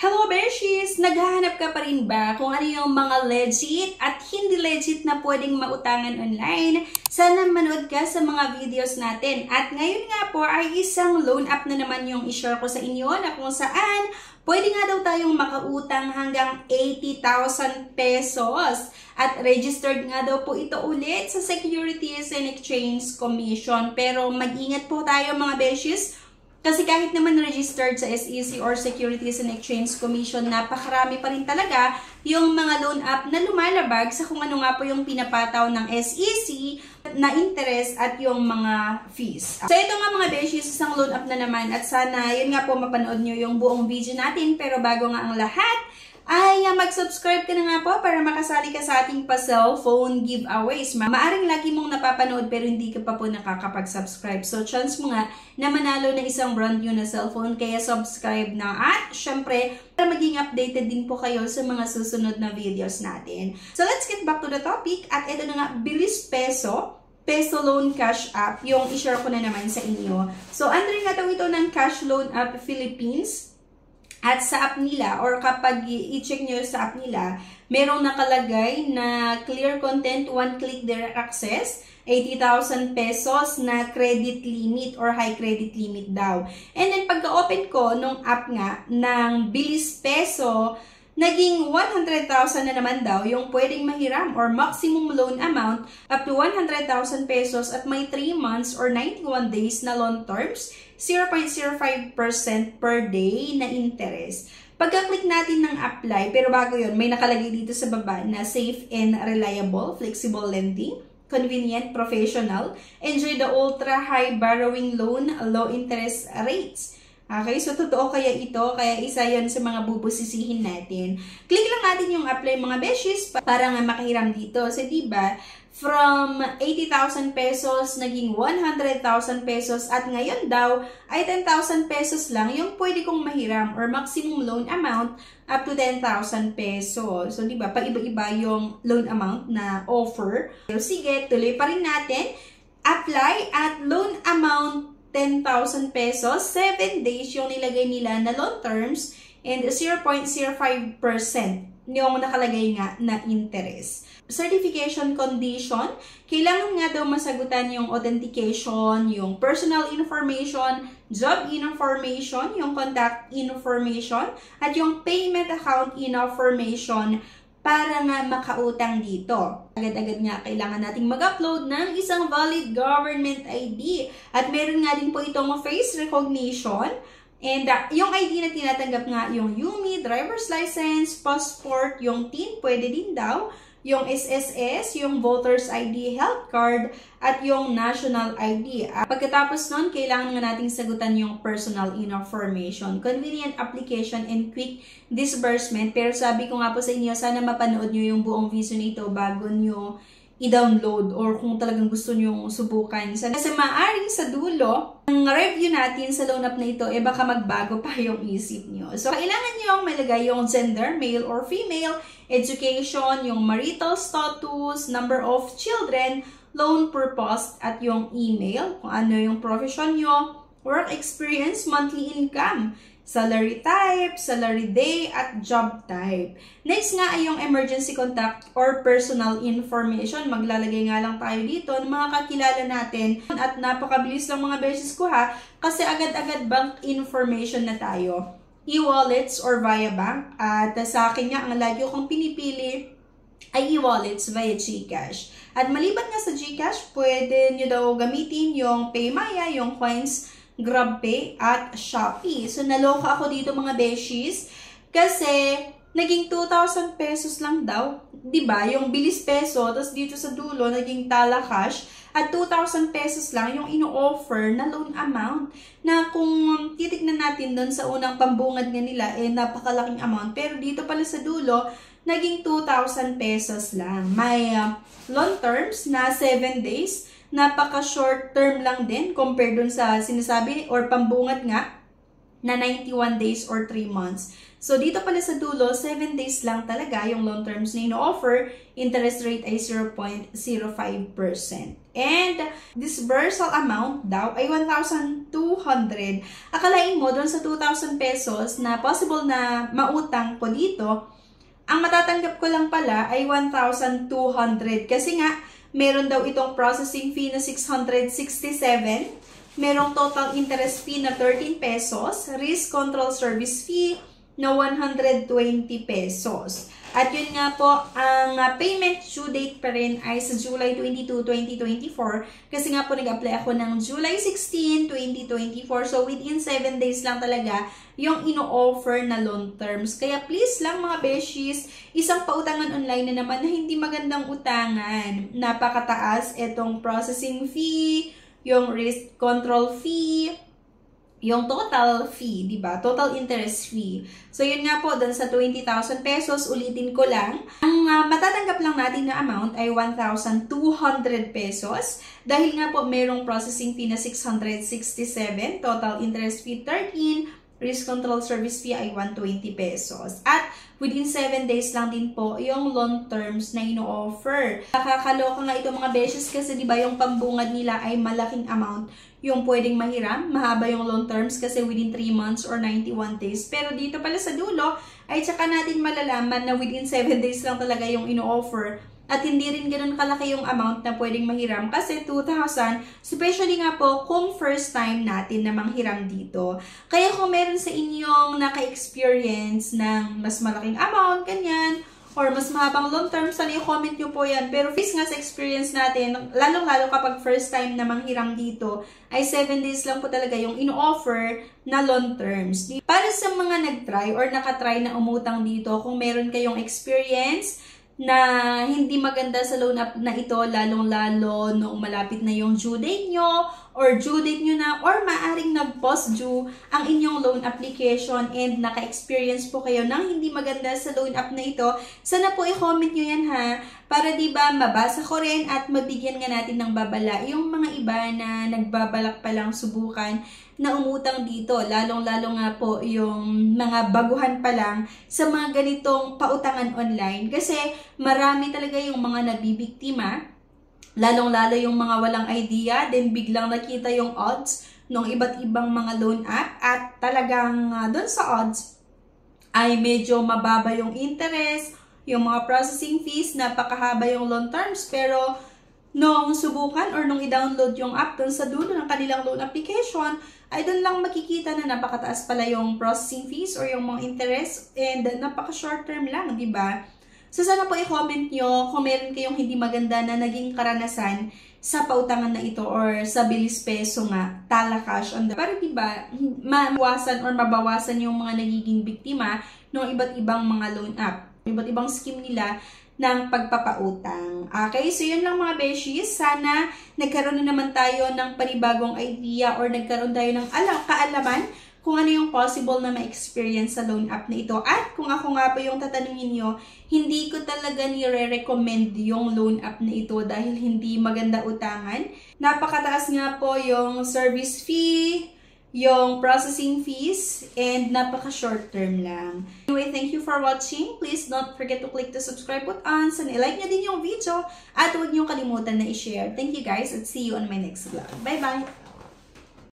Hello Beshies! Naghahanap ka pa rin ba kung ano yung mga legit at hindi legit na pwedeng mautangan online? Sana manood ka sa mga videos natin. At ngayon nga po ay isang loan app na naman yung i-share ko sa inyo na kung saan pwede nga daw tayong makautang hanggang 80,000 pesos. At registered nga daw po ito ulit sa Securities and Exchange Commission. Pero mag-ingat po tayo mga Beshies. Kasi kahit naman registered sa SEC or Securities and Exchange Commission, napakarami pa rin talaga yung mga loan app na lumalabag sa kung ano nga po yung pinapataw ng SEC na interest at yung mga fees. So ito nga mga beshies, isang loan app na naman at sana yun nga po mapanood nyo yung buong video natin. Pero bago nga ang lahat, ay mag-subscribe ka na nga po para makasali ka sa ating pa-cellphone giveaways. Maaring lagi mong napapanood pero hindi ka pa po nakakapag-subscribe. So, chance mo nga na manalo ng isang brand new na cellphone. Kaya subscribe na. At, syempre, para maging updated din po kayo sa mga susunod na videos natin. So, let's get back to the topic. At ito na nga, Bilis Peso Loan Cash App, yung i-share ko na naman sa inyo. So, under nga ito ng Cash Loan App Philippines. At sa app nila, or kapag i-check nyo sa app nila, merong nakalagay na clear content, one-click direct access, 80,000 pesos na credit limit or high credit limit daw. And then pagka-open ko nung app nga ng Bilis Peso, naging 100,000 na naman daw yung pwedeng mahiram or maximum loan amount up to 100,000 pesos at may 3 months or 91 days na loan terms, 0.05% per day na interest. Pagka-click natin ng apply, pero bago yun, may nakalagay dito sa baba na safe and reliable, flexible lending, convenient, professional, enjoy the ultra-high borrowing loan, low interest rates. Okay, so totoo kaya ito, kaya isa yan sa mga bubusisihin natin. Click lang natin yung apply mga beshies para nga makahiram dito. So, diba, from 80,000 pesos, naging 100,000 pesos at ngayon daw ay 10,000 pesos lang yung pwede kong mahiram or maximum loan amount up to 10,000 pesos. So, diba, paiba-iba yung loan amount na offer. So, sige, tuloy pa rin natin. Apply at loan amount 10,000 pesos, 7 days yung nilagay nila na loan terms and 0.05% yung nakalagay nga na interest. Certification condition, kailangan nga daw masagutan yung authentication, yung personal information, job information, yung contact information, at yung payment account information para nga makautang dito. Agad-agad nga kailangan nating mag-upload ng isang valid government ID. At meron nga din po itong face recognition. And yung ID na tinatanggap nga yung UMI, driver's license, passport, yung TIN, pwede din daw. Yung SSS, yung voter's ID, health card, at yung national ID. Pagkatapos nun, kailangan nga nating sagutan yung personal information, convenient application, and quick disbursement. Pero sabi ko nga po sa inyo, sana mapanood nyo yung buong video nito bago nyo i-download or kung talagang gusto nyo subukan. Kasi maaring sa dulo, ang review natin sa loan app na ito, baka magbago pa yung isip nyo. So, kailangan nyo malagay yung gender, male or female, education, yung marital status, number of children, loan purpose, at yung email, kung ano yung profession nyo, work experience, monthly income, salary type, salary day, at job type. Next nga ay yung emergency contact or personal information. Maglalagay nga lang tayo dito ng mga kakilala natin. At napakabilis lang mga beses ko ha, kasi agad-agad bank information na tayo. E-wallets or via bank. At sa akin nga, ang lagi kong pinipili ay e-wallets via GCash. At maliban nga sa GCash, pwede nyo daw gamitin yung PayMaya, yung Coins, GrabPay, at Shopee. So, naloka ako dito mga beshies kasi naging 2,000 pesos lang daw. Diba? Yung Bilis Peso, tapos dito sa dulo, naging Tala Cash, at 2,000 pesos lang yung ino-offer na loan amount na kung titignan natin doon sa unang pambungad nga nila, napakalaking amount. Pero dito pala sa dulo, naging 2,000 pesos lang. May loan terms na 7 days, napaka-short term lang din compared dun sa sinasabi or pambungat nga na 91 days or 3 months. So, dito pala sa dulo, 7 days lang talaga yung loan terms na ino-offer. Interest rate ay 0.05%. And disbursal amount daw ay 1,200. Akalain mo, doon sa 2,000 pesos na possible na mautang ko dito, ang matatanggap ko lang pala ay 1,200. Kasi nga, meron daw itong processing fee na 667. Merong total interest fee na 13 pesos. Risk control service fee na 120 pesos. At yun nga po, ang payment due date pa rin ay sa July 22, 2024. Kasi nga po nag-apply ako ng July 16, 2024. So within 7 days lang talaga yung ino-offer na loan terms. Kaya please lang mga beshies, isang pautangan online na naman na hindi magandang utangan. Napakataas itong processing fee, yung risk control fee, yung total fee, di ba? Total interest fee. So, yun nga po, dun sa 20,000 pesos, ulitin ko lang, ang matatanggap lang natin na amount ay 1,200 pesos. Dahil nga po, merong processing fee na 667, total interest fee 13, risk control service fee ay 120 pesos. At within 7 days lang din po yung loan terms na ino-offer. Nakakaloka nga ito mga beshes kasi di ba yung pambungad nila ay malaking amount yung pwedeng mahiram. Mahaba yung loan terms kasi within 3 months or 91 days. Pero dito pala sa dulo ay tsaka natin malalaman na within 7 days lang talaga yung ino-offer. At hindi rin ganun kalaki yung amount na pwedeng mahiram kasi 2,000, especially nga po kung first time natin na manghiram dito. Kaya kung meron sa inyong naka-experience ng mas malaking amount, ganyan, or mas mahabang long term, sana i-comment nyo po yan. Pero based nga sa experience natin, lalong-lalo kapag first time na manghiram dito, ay 7 days lang po talaga yung ino-offer na long terms. Para sa mga nag-try or nakatry na umutang dito, kung meron kayong experience na hindi maganda sa loan app na ito, lalong-lalo noong malapit na yung due date nyo, or due date nyo na, or maaring nag-post due ang inyong loan application and naka-experience po kayo ng hindi maganda sa loan app na ito, sana po i-comment nyo yan ha, para diba mabasa ko rin at mabigyan nga natin ng babala yung mga iba na nagbabalak palang subukan na umutang dito, lalong-lalo nga po yung mga baguhan pa lang sa mga ganitong pautangan online. Kasi marami talaga yung mga nabibiktima, lalong-lalo yung mga walang idea, then biglang nakita yung odds ng iba't ibang mga loan app at talagang doon sa odds ay medyo mababa yung interest, yung mga processing fees, napakahaba yung loan terms, pero nung subukan or nung i-download yung app doon sa dulo ng kanilang loan application, ay doon lang makikita na napakataas pala yung processing fees or yung mga interest and napaka-short term lang, di ba? So sana po i-comment nyo kung meron kayong hindi maganda na naging karanasan sa pautangan na ito or sa bilis peso nga, tala cash on the... Para di ba mawasan or mabawasan yung mga nagiging biktima ng iba't ibang mga loan app, iba't ibang scheme nila ng pagpapautang. Okay, so yun lang mga beshies. Sana nagkaroon na naman tayo ng panibagong idea or nagkaroon tayo ng kaalaman kung ano yung possible na ma-experience sa loan app na ito. At kung ako nga po yung tatanungin nyo, hindi ko talaga nire-recommend yung loan app na ito dahil hindi maganda utangan. Napakataas nga po yung service fee, yung processing fees, and napaka-short term lang. Anyway, thank you for watching. Please don't forget to click the subscribe button. Sana i-like nyo din yung video at huwag nyo kalimutan na i-share. Thank you guys at see you on my next vlog. Bye-bye!